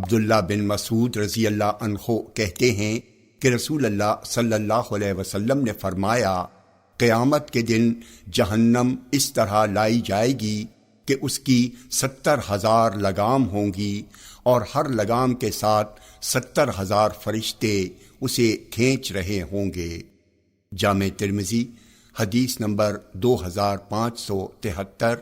عبداللہ بن مسعود رضی اللہ عنہ کہتے ہیں کہ رسول اللہ صلی اللہ علیہ وسلم نے فرمایا، قیامت کے دن جہنم اس طرح لائی جائے گی کہ اس کی 70,000 لگام ہوں گی، اور ہر لگام کے ساتھ 70,000 فرشتے اسے کھینچ رہے ہوں گے۔ جامع ترمذی حدیث نمبر 2573۔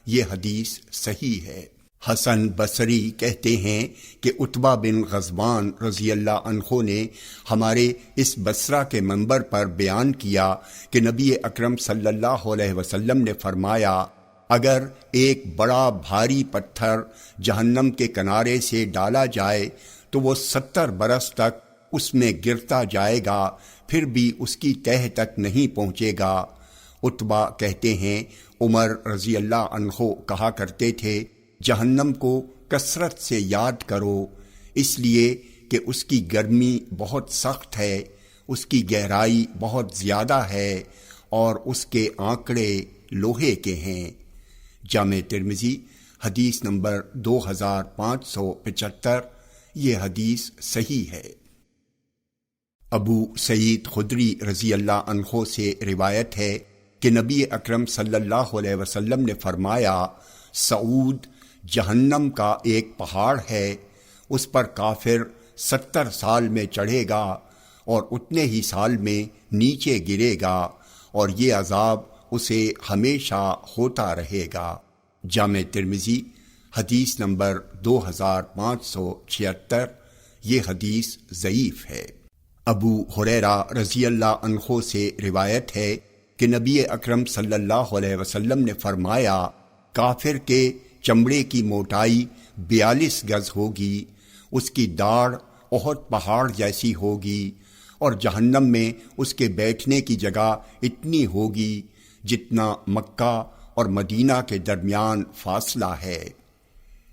یہ حدیث صحیح ہے۔ حسن بصری کہتے ہیں کہ عتبہ بن غزوان رضی اللہ عنہ نے ہمارے اس بصرہ کے منبر پر بیان کیا کہ نبی اکرم صلی اللہ علیہ وسلم نے فرمایا، اگر ایک بڑا بھاری پتھر جہنم کے کنارے سے ڈالا جائے تو وہ 70 برس تک اس میں گرتا جائے گا، پھر بھی اس کی تہہ تک نہیں پہنچے گا۔ عتبہ کہتے ہیں عمر رضی اللہ عنہ کہا کرتے تھے، جہنم کو کثرت سے یاد کرو، اس لیے کہ اس کی گرمی بہت سخت ہے، اس کی گہرائی بہت زیادہ ہے، اور اس کے آنکڑے لوہے کے ہیں۔ جامع ترمذی حدیث نمبر 2575۔ یہ حدیث صحیح ہے۔ ابو سعید خدری رضی اللہ عنہ سے روایت ہے کہ نبی اکرم صلی اللہ علیہ وسلم نے فرمایا، سعود جہنم کا ایک پہاڑ ہے، اس پر کافر 70 سال میں چڑھے گا اور اتنے ہی سال میں نیچے گرے گا، اور یہ عذاب اسے ہمیشہ ہوتا رہے گا۔ جامع ترمذی حدیث نمبر 2576۔ یہ حدیث ضعیف ہے۔ ابو ہریرہ رضی اللہ عنہ سے روایت ہے کہ نبی اکرم صلی اللہ علیہ وسلم نے فرمایا، کافر کے چمڑے کی موٹائی 42 گز ہوگی، اس کی داڑھ احد پہاڑ جیسی ہوگی، اور جہنم میں اس کے بیٹھنے کی جگہ اتنی ہوگی جتنا مکہ اور مدینہ کے درمیان فاصلہ ہے۔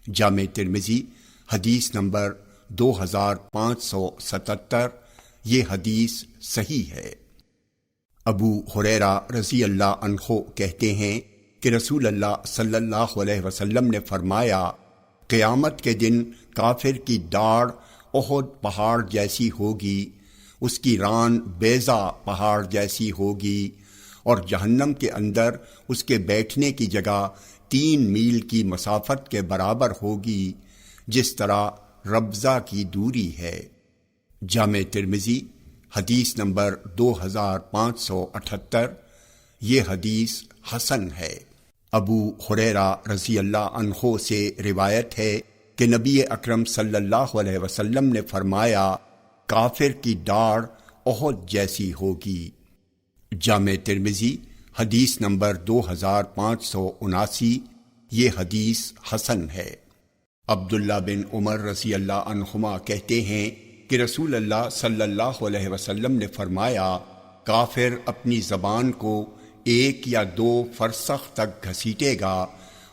جامع ترمذی حدیث نمبر 2577۔ یہ حدیث صحیح ہے۔ ابو ہریرہ رضی اللہ عنہ کہتے ہیں کہ رسول اللہ صلی اللہ علیہ وسلم نے فرمایا، قیامت کے دن کافر کی داڑھ احد پہاڑ جیسی ہوگی، اس کی ران بیضا پہاڑ جیسی ہوگی، اور جہنم کے اندر اس کے بیٹھنے کی جگہ 3 میل کی مسافت کے برابر ہوگی، جس طرح ربضہ کی دوری ہے۔ جامع ترمذی حدیث نمبر 2578۔ یہ حدیث حسن ہے۔ ابو ہریرہ رضی اللہ عنہ سے روایت ہے کہ نبی اکرم صلی اللہ علیہ وسلم نے فرمایا، کافر کی داڑھ احد جیسی ہوگی۔ جامع ترمذی حدیث نمبر 2579۔ یہ حدیث حسن ہے۔ عبداللہ بن عمر رضی اللہ عنہما کہتے ہیں کہ رسول اللہ صلی اللہ علیہ وسلم نے فرمایا، کافر اپنی زبان کو 1 یا 2 فرسخ تک گھسیٹے گا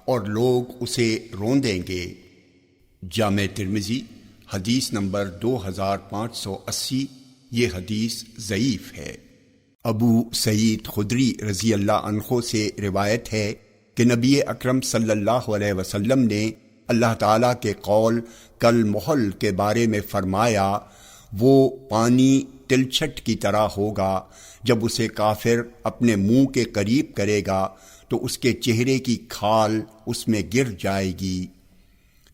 اور لوگ اسے روندیں گے۔ جامع ترمذی حدیث نمبر 2580۔ یہ حدیث ضعیف ہے۔ ابو سعید خدری رضی اللہ عنہ سے روایت ہے کہ نبی اکرم صلی اللہ علیہ وسلم نے اللہ تعالیٰ کے قول کل محل کے بارے میں فرمایا، وہ پانی تلچھٹ کی طرح ہوگا، جب اسے کافر اپنے منہ کے قریب کرے گا تو اس کے چہرے کی کھال اس میں گر جائے گی۔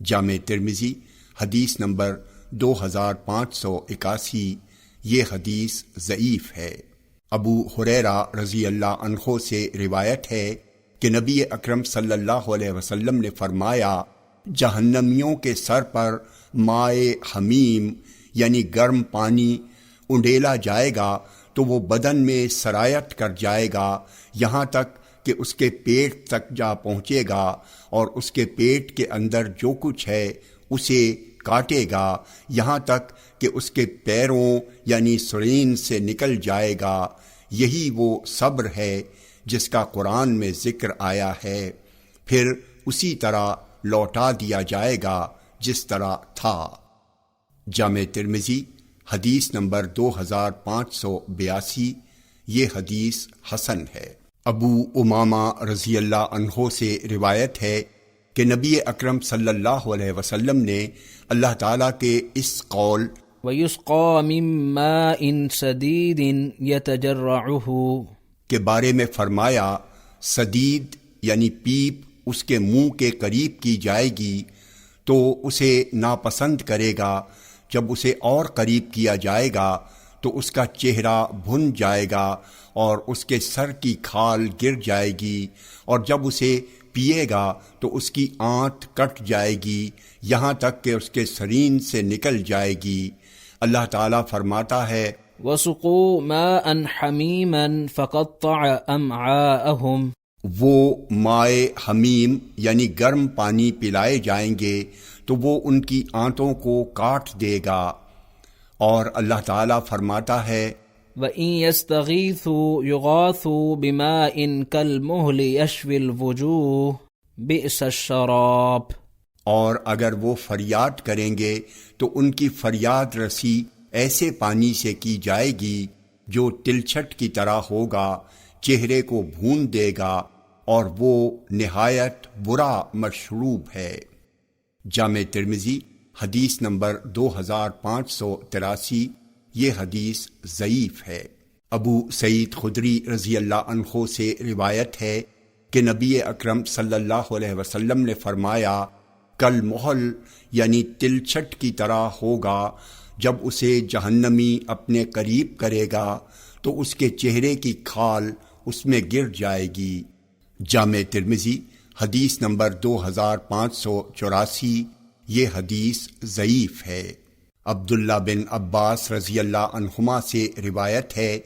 جامع ترمذی حدیث نمبر 2581۔ یہ حدیث ضعیف ہے۔ ابو ہریرہ رضی اللہ عنہ سے روایت ہے کہ نبی اکرم صلی اللہ علیہ وسلم نے فرمایا، جہنمیوں کے سر پر مائے حمیم یعنی گرم پانی انڈیلا جائے گا تو وہ بدن میں سرایت کر جائے گا، یہاں تک کہ اس کے پیٹ تک جا پہنچے گا، اور اس کے پیٹ کے اندر جو کچھ ہے اسے کاٹے گا، یہاں تک کہ اس کے پیروں یعنی سرین سے نکل جائے گا۔ یہی وہ صبر ہے جس کا قرآن میں ذکر آیا ہے، پھر اسی طرح لوٹا دیا جائے گا جس طرح تھا۔ جامع ترمذی حدیث نمبر 2582۔ یہ حدیث حسن ہے۔ ابو امامہ رضی اللہ عنہ سے روایت ہے کہ نبی اکرم صلی اللہ علیہ وسلم نے اللہ تعالیٰ کے اس قول وَيُسْقَى مِن مَّاءٍ سَدِيدٍ يَتَجَرَّعُهُ کے بارے میں فرمایا، سدید یعنی پیپ اس کے منہ کے قریب کی جائے گی تو اسے ناپسند کرے گا، جب اسے اور قریب کیا جائے گا تو اس کا چہرہ بھن جائے گا اور اس کے سر کی کھال گر جائے گی، اور جب اسے پیے گا تو اس کی آنت کٹ جائے گی یہاں تک کہ اس کے سرین سے نکل جائے گی۔ اللہ تعالیٰ فرماتا ہے وَسُقُوا مَاءً حَمِيمًا فَقَطَّعَ أَمْعَاءَهُمْ، وہ مائے حمیم یعنی گرم پانی پلائے جائیں گے تو وہ ان کی آنتوں کو کاٹ دے گا۔ اور اللہ تعالیٰ فرماتا ہے وَإِن يَسْتَغِيثُوا يُغَاثُوا بِمَاءٍ كَالْمُهْلِ يَشْوِي الْوُجُوهَ بِئْسَ الشَّرَابُ، اور اگر وہ فریاد کریں گے تو ان کی فریاد رسی ایسے پانی سے کی جائے گی جو تلچھٹ کی طرح ہوگا، چہرے کو بھون دے گا، اور وہ نہایت برا مشروب ہے۔ جامع ترمذی حدیث نمبر 2583، یہ حدیث ضعیف ہے۔ ابو سعید خدری رضی اللہ عنہ سے روایت ہے کہ نبی اکرم صلی اللہ علیہ وسلم نے فرمایا، کل محل یعنی تلچھٹ کی طرح ہوگا، جب اسے جہنمی اپنے قریب کرے گا تو اس کے چہرے کی کھال اس میں گر جائے گی۔ جامع ترمذی حدیث نمبر 2584، یہ حدیث ضعیف ہے۔ عبداللہ بن عباس رضی اللہ عنہما سے روایت ہے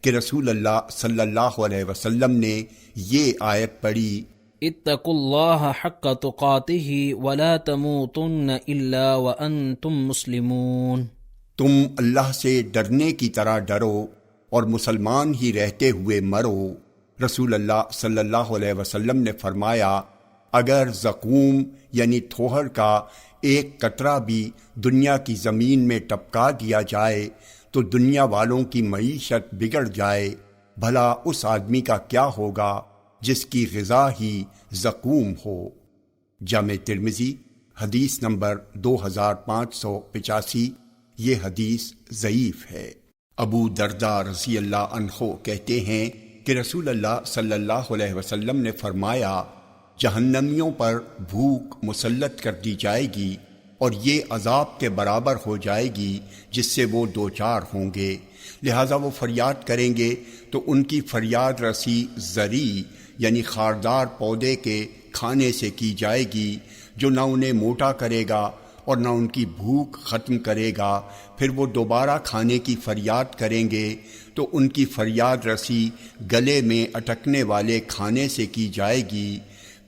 کہ رسول اللہ صلی اللہ علیہ وسلم نے یہ آیت پڑھی، اتقوا اللہ حق تقاتہ ولا تموتن الا وانتم مسلمون، تم اللہ سے ڈرنے کی طرح ڈرو اور مسلمان ہی رہتے ہوئے مرو۔ رسول اللہ صلی اللہ علیہ وسلم نے فرمایا، اگر زقوم یعنی تھوہر کا ایک قطرہ بھی دنیا کی زمین میں ٹپکا دیا جائے تو دنیا والوں کی معیشت بگڑ جائے، بھلا اس آدمی کا کیا ہوگا جس کی غذا ہی زقوم ہو۔ جامع ترمذی حدیث نمبر 2585، یہ حدیث ضعیف ہے۔ ابو درداء رضی اللہ عنہ کہتے ہیں کہ رسول اللہ صلی اللہ علیہ وسلم نے فرمایا، جہنمیوں پر بھوک مسلط کر دی جائے گی اور یہ عذاب کے برابر ہو جائے گی جس سے وہ دوچار ہوں گے، لہٰذا وہ فریاد کریں گے تو ان کی فریاد رسی زرعی یعنی خاردار پودے کے کھانے سے کی جائے گی، جو نہ انہیں موٹا کرے گا اور نہ ان کی بھوک ختم کرے گا۔ پھر وہ دوبارہ کھانے کی فریاد کریں گے تو ان کی فریاد رسی گلے میں اٹکنے والے کھانے سے کی جائے گی۔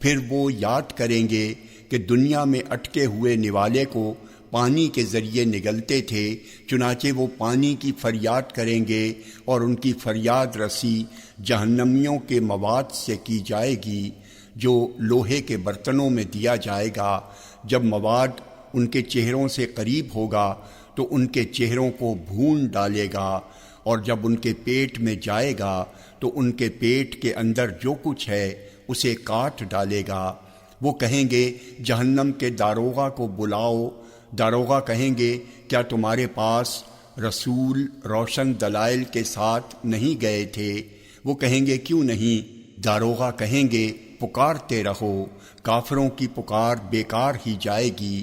پھر وہ یاد کریں گے کہ دنیا میں اٹکے ہوئے نوالے کو پانی کے ذریعے نگلتے تھے، چنانچہ وہ پانی کی فریاد کریں گے اور ان کی فریاد رسی جہنمیوں کے مواد سے کی جائے گی جو لوہے کے برتنوں میں دیا جائے گا۔ جب مواد ان کے چہروں سے قریب ہوگا تو ان کے چہروں کو بھون ڈالے گا، اور جب ان کے پیٹ میں جائے گا تو ان کے پیٹ کے اندر جو کچھ ہے اسے کاٹ ڈالے گا۔ وہ کہیں گے جہنم کے داروغہ کو بلاؤ۔ داروغہ کہیں گے کیا تمہارے پاس رسول روشن دلائل کے ساتھ نہیں گئے تھے؟ وہ کہیں گے کیوں نہیں؟ داروغہ کہیں گے پکارتے رہو، کافروں کی پکار بیکار ہی جائے گی۔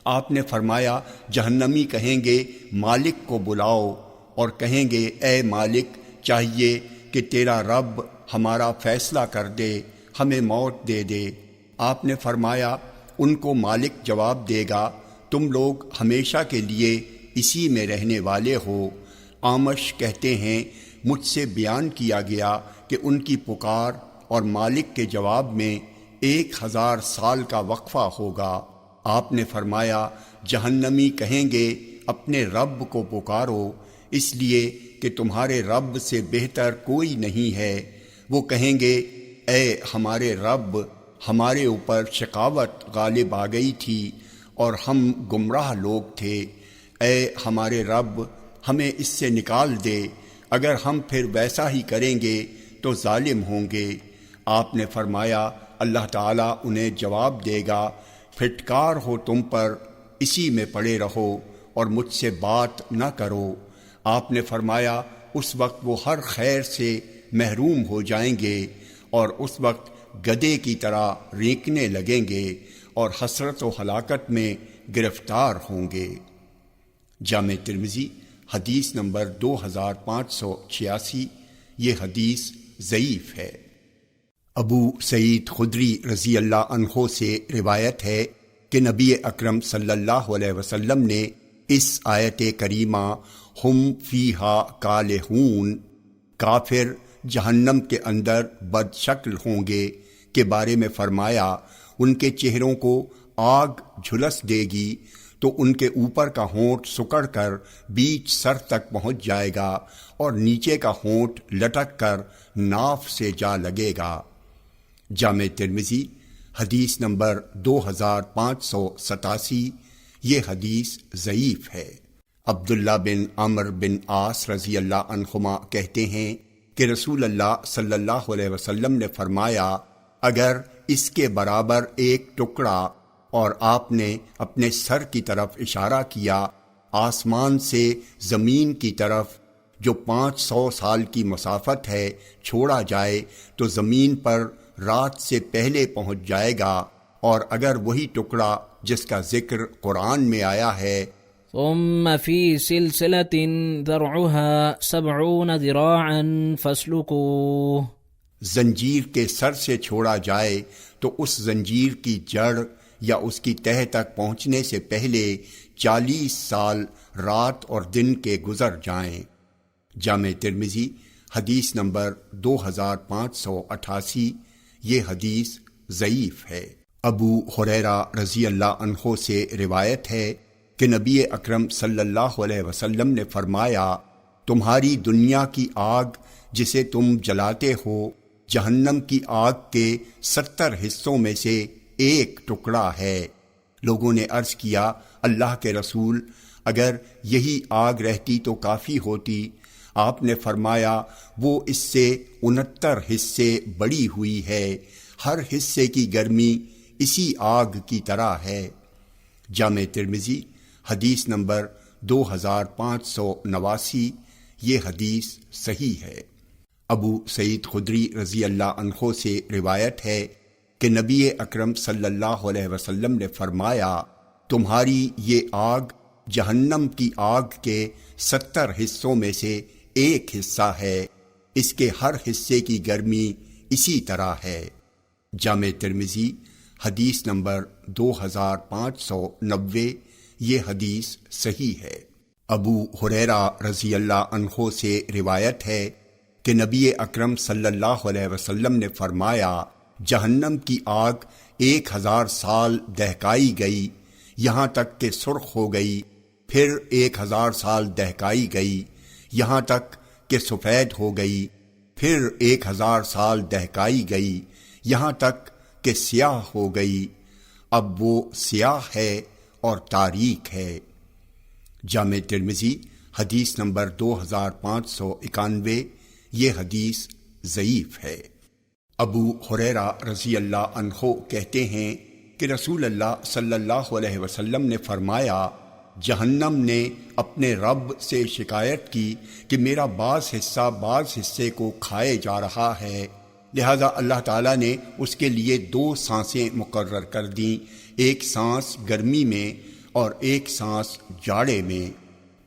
آپ نے فرمایا جہنمی کہیں گے مالک کو بلاؤ، اور کہیں گے اے مالک، چاہیے کہ تیرا رب ہمارا فیصلہ کر دے، ہمیں موت دے دے۔ آپ نے فرمایا ان کو مالک جواب دے گا، تم لوگ ہمیشہ کے لیے اسی میں رہنے والے ہو۔ آمش کہتے ہیں مجھ سے بیان کیا گیا کہ ان کی پکار اور مالک کے جواب میں 1000 سال کا وقفہ ہوگا۔ آپ نے فرمایا جہنمی کہیں گے اپنے رب کو پکارو، اس لیے کہ تمہارے رب سے بہتر کوئی نہیں ہے۔ وہ کہیں گے اے ہمارے رب، ہمارے اوپر شقاوت غالب آ گئی تھی اور ہم گمراہ لوگ تھے۔ اے ہمارے رب، ہمیں اس سے نکال دے، اگر ہم پھر ویسا ہی کریں گے تو ظالم ہوں گے۔ آپ نے فرمایا اللہ تعالیٰ انہیں جواب دے گا، پھٹکار ہو تم پر، اسی میں پڑے رہو اور مجھ سے بات نہ کرو۔ آپ نے فرمایا اس وقت وہ ہر خیر سے محروم ہو جائیں گے اور اس وقت گدھے کی طرح رینکنے لگیں گے اور حسرت و ہلاکت میں گرفتار ہوں گے۔ جامع ترمذی حدیث نمبر 2586، یہ حدیث ضعیف ہے۔ ابو سعید خدری رضی اللہ عنہ سے روایت ہے کہ نبی اکرم صلی اللہ علیہ وسلم نے اس آیت کریمہ ہم فیہا کالہون، کافر جہنم کے اندر بد شکل ہوں گے کے بارے میں فرمایا، ان کے چہروں کو آگ جھلس دے گی تو ان کے اوپر کا ہونٹ سکڑ کر بیچ سر تک پہنچ جائے گا اور نیچے کا ہونٹ لٹک کر ناف سے جا لگے گا۔ جامع ترمذی حدیث نمبر 2587، یہ حدیث ضعیف ہے۔ عبداللہ بن عمرو بن عاص رضی اللہ عنہما کہتے ہیں کہ رسول اللہ صلی اللہ علیہ وسلم نے فرمایا، اگر اس کے برابر ایک ٹکڑا، اور آپ نے اپنے سر کی طرف اشارہ کیا، آسمان سے زمین کی طرف جو 500 سال کی مسافت ہے چھوڑا جائے تو زمین پر رات سے پہلے پہنچ جائے گا، اور اگر وہی ٹکڑا جس کا ذکر قرآن میں آیا ہے، ثم في سلسلة ذرعها 70 ذراعا فاسلكوه، زنجیر کے سر سے چھوڑا جائے تو اس زنجیر کی جڑ یا اس کی تہہ تک پہنچنے سے پہلے 40 سال رات اور دن کے گزر جائیں۔ جامع ترمذی حدیث نمبر 2588، یہ حدیث ضعیف ہے۔ ابو ہریرہ رضی اللہ عنہ سے روایت ہے کہ نبی اکرم صلی اللہ علیہ وسلم نے فرمایا، تمہاری دنیا کی آگ جسے تم جلاتے ہو جہنم کی آگ کے 70 حصوں میں سے ایک ٹکڑا ہے۔ لوگوں نے عرض کیا، اللہ کے رسول، اگر یہی آگ رہتی تو کافی ہوتی۔ آپ نے فرمایا، وہ اس سے 69 حصے بڑی ہوئی ہے، ہر حصے کی گرمی اسی آگ کی طرح ہے۔ جامع ترمذی حدیث نمبر 2589، یہ حدیث صحیح ہے۔ ابو سعید خدری رضی اللہ عنہ سے روایت ہے کہ نبی اکرم صلی اللہ علیہ وسلم نے فرمایا، تمہاری یہ آگ جہنم کی آگ کے 70 حصوں میں سے ایک حصہ ہے، اس کے ہر حصے کی گرمی اسی طرح ہے۔ جامع ترمذی حدیث نمبر 2590، یہ حدیث صحیح ہے۔ ابو ہریرہ رضی اللہ عنہ سے روایت ہے کہ نبی اکرم صلی اللہ علیہ وسلم نے فرمایا، جہنم کی آگ 1000 سال دہکائی گئی یہاں تک کہ سرخ ہو گئی، پھر 1000 سال دہکائی گئی یہاں تک کہ سفید ہو گئی، پھر 1000 سال دہکائی گئی یہاں تک کہ سیاہ ہو گئی، اب وہ سیاہ ہے اور تاریک ہے۔ جامع ترمذی حدیث نمبر 2591، یہ حدیث ضعیف ہے۔ ابو ہریرہ رضی اللہ عنہ کہتے ہیں کہ رسول اللہ صلی اللہ علیہ وسلم نے فرمایا، جہنم نے اپنے رب سے شکایت کی کہ میرا بعض حصے کو کھائے جا رہا ہے، لہذا اللہ تعالیٰ نے اس کے لیے 2 سانسیں مقرر کر دیں، ایک سانس گرمی میں اور ایک سانس جاڑے میں۔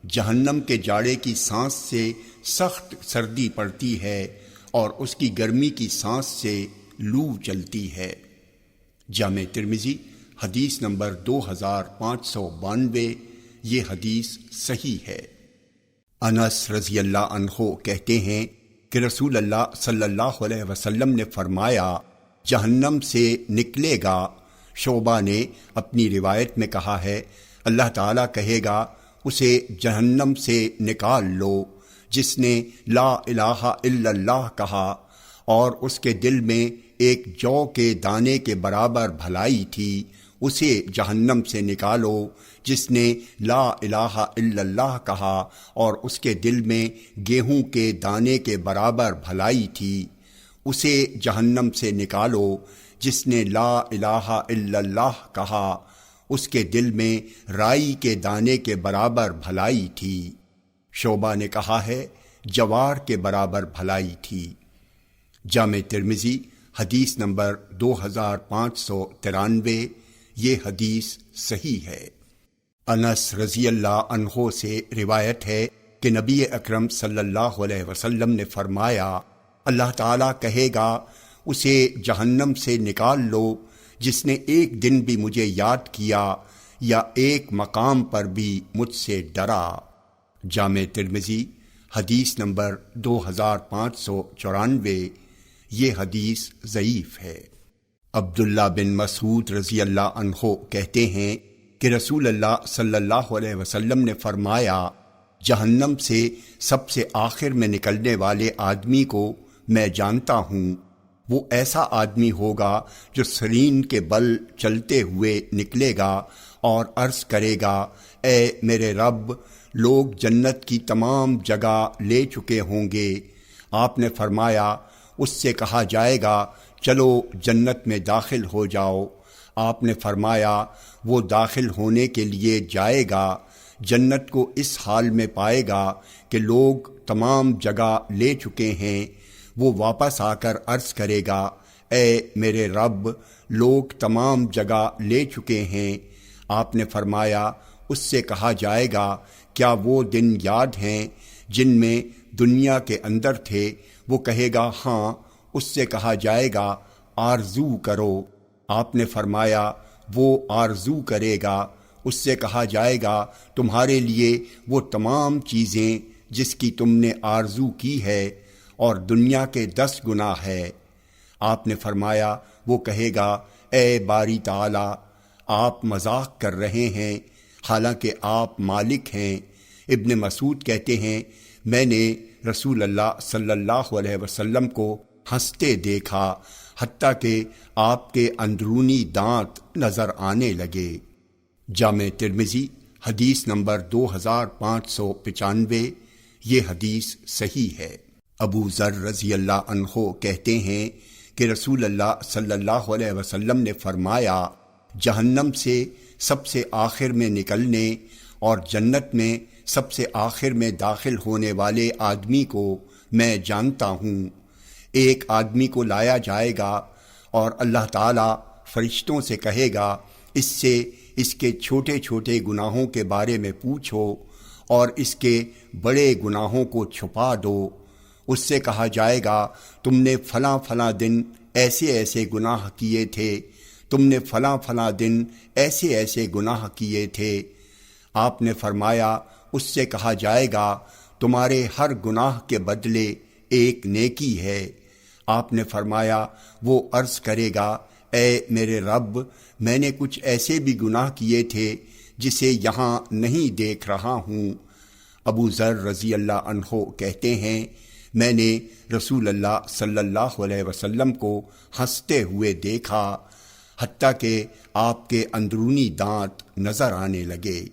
جہنم کے جاڑے کی سانس سے سخت سردی پڑتی ہے اور اس کی گرمی کی سانس سے لو چلتی ہے۔ جامع ترمذی حدیث نمبر 2592، یہ حدیث صحیح ہے۔ انس رضی اللہ عنہ کہتے ہیں کہ رسول اللہ صلی اللہ علیہ وسلم نے فرمایا، جہنم سے نکلے گا۔ شعبہ نے اپنی روایت میں کہا ہے، اللہ تعالیٰ کہے گا، اسے جہنم سے نکال لو جس نے لا الہ الا اللہ کہا اور اس کے دل میں ایک جو کے دانے کے برابر بھلائی تھی، اسے جہنم سے نکالو جس نے لا الہ الا اللہ کہا اور اس کے دل میں گیہوں کے دانے کے برابر بھلائی تھی، اسے جہنم سے نکالو جس نے لا الہ الا اللہ کہا اس کے دل میں رائی کے دانے کے برابر بھلائی تھی۔ شعبہ نے کہا ہے جوار کے برابر بھلائی تھی۔ جامع ترمذی حدیث نمبر 2593، یہ حدیث صحیح ہے۔ انس رضی اللہ عنہ سے روایت ہے کہ نبی اکرم صلی اللہ علیہ وسلم نے فرمایا، اللہ تعالیٰ کہے گا اسے جہنم سے نکال لو جس نے ایک دن بھی مجھے یاد کیا یا ایک مقام پر بھی مجھ سے ڈرا۔ جامع ترمذی حدیث نمبر 2594، یہ حدیث ضعیف ہے۔ عبداللہ بن مسعود رضی اللہ عنہ کہتے ہیں کہ رسول اللہ صلی اللہ علیہ وسلم نے فرمایا، جہنم سے سب سے آخر میں نکلنے والے آدمی کو میں جانتا ہوں، وہ ایسا آدمی ہوگا جو سرین کے بل چلتے ہوئے نکلے گا اور عرض کرے گا، اے میرے رب، لوگ جنت کی تمام جگہ لے چکے ہوں گے۔ آپ نے فرمایا، اس سے کہا جائے گا چلو جنت میں داخل ہو جاؤ۔ آپ نے فرمایا وہ داخل ہونے کے لیے جائے گا، جنت کو اس حال میں پائے گا کہ لوگ تمام جگہ لے چکے ہیں۔ وہ واپس آ کر عرض کرے گا، اے میرے رب، لوگ تمام جگہ لے چکے ہیں۔ آپ نے فرمایا اس سے کہا جائے گا، کیا وہ دن یاد ہیں جن میں دنیا کے اندر تھے؟ وہ کہے گا ہاں۔ اس سے کہا جائے گا آرزو کرو۔ آپ نے فرمایا وہ آرزو کرے گا۔ اس سے کہا جائے گا تمہارے لیے وہ تمام چیزیں جس کی تم نے آرزو کی ہے اور دنیا کے 10 گنا ہے۔ آپ نے فرمایا وہ کہے گا، اے باری تعالی، آپ مذاق کر رہے ہیں حالانکہ آپ مالک ہیں۔ ابن مسعود کہتے ہیں، میں نے رسول اللہ صلی اللہ علیہ وسلم کو ہنستے دیکھا حتیٰ کہ آپ کے اندرونی دانت نظر آنے لگے۔ جامع ترمذی حدیث نمبر 2595، یہ حدیث صحیح ہے۔ ابو ذر رضی اللہ عنہ کہتے ہیں کہ رسول اللہ صلی اللہ علیہ وسلم نے فرمایا، جہنم سے سب سے آخر میں نکلنے اور جنت میں سب سے آخر میں داخل ہونے والے آدمی کو میں جانتا ہوں۔ ایک آدمی کو لایا جائے گا اور اللہ تعالیٰ فرشتوں سے کہے گا، اس سے اس کے چھوٹے چھوٹے گناہوں کے بارے میں پوچھو اور اس کے بڑے گناہوں کو چھپا دو۔ اس سے کہا جائے گا، تم نے فلاں فلاں دن ایسے ایسے گناہ کیے تھے، تم نے فلاں فلاں دن ایسے ایسے گناہ کیے تھے۔ آپ نے فرمایا اس سے کہا جائے گا، تمہارے ہر گناہ کے بدلے ایک نیکی ہے۔ آپ نے فرمایا وہ عرض کرے گا، اے میرے رب، میں نے کچھ ایسے بھی گناہ کیے تھے جسے یہاں نہیں دیکھ رہا ہوں۔ ابو ذر رضی اللہ عنہ کہتے ہیں، میں نے رسول اللہ صلی اللہ علیہ وسلم کو ہنستے ہوئے دیکھا حتیٰ کہ آپ کے اندرونی دانت نظر آنے لگے۔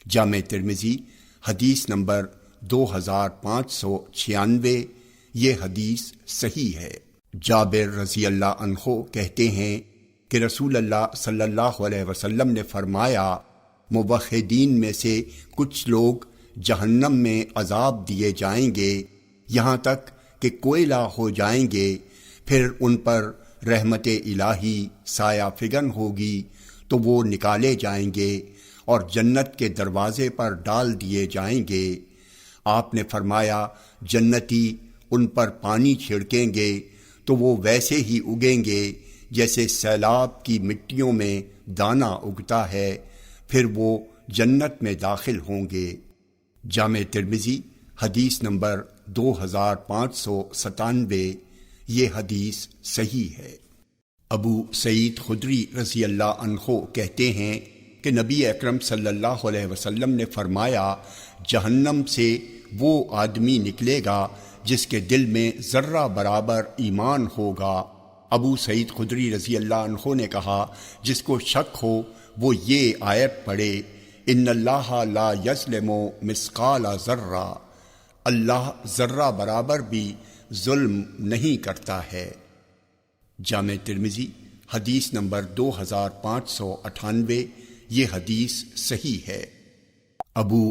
جامع ترمذی حدیث نمبر 2596، یہ حدیث صحیح ہے۔ جابر رضی اللہ عنہ کہتے ہیں کہ رسول اللہ صلی اللہ علیہ وسلم نے فرمایا، موحدین میں سے کچھ لوگ جہنم میں عذاب دیے جائیں گے یہاں تک کہ کوئلہ ہو جائیں گے، پھر ان پر رحمت الہی سایہ فگن ہوگی تو وہ نکالے جائیں گے اور جنت کے دروازے پر ڈال دیے جائیں گے۔ آپ نے فرمایا جنتی ان پر پانی چھڑکیں گے تو وہ ویسے ہی اگیں گے جیسے سیلاب کی مٹیوں میں دانہ اگتا ہے، پھر وہ جنت میں داخل ہوں گے۔ جامع ترمذی حدیث نمبر 2597، یہ حدیث صحیح ہے۔ ابو سعید خدری رضی اللہ عنہ کہتے ہیں کہ نبی اکرم صلی اللہ علیہ وسلم نے فرمایا، جہنم سے وہ آدمی نکلے گا جس کے دل میں ذرہ برابر ایمان ہوگا۔ ابو سعید خدری رضی اللہ عنہ نے کہا، جس کو شک ہو وہ یہ آیت پڑھے، ان اللہ لا یظلم مثقال ذرہ، اللہ ذرہ برابر بھی ظلم نہیں کرتا ہے۔ جامع ترمذی حدیث نمبر 2598، یہ حدیث صحیح ہے۔ ابو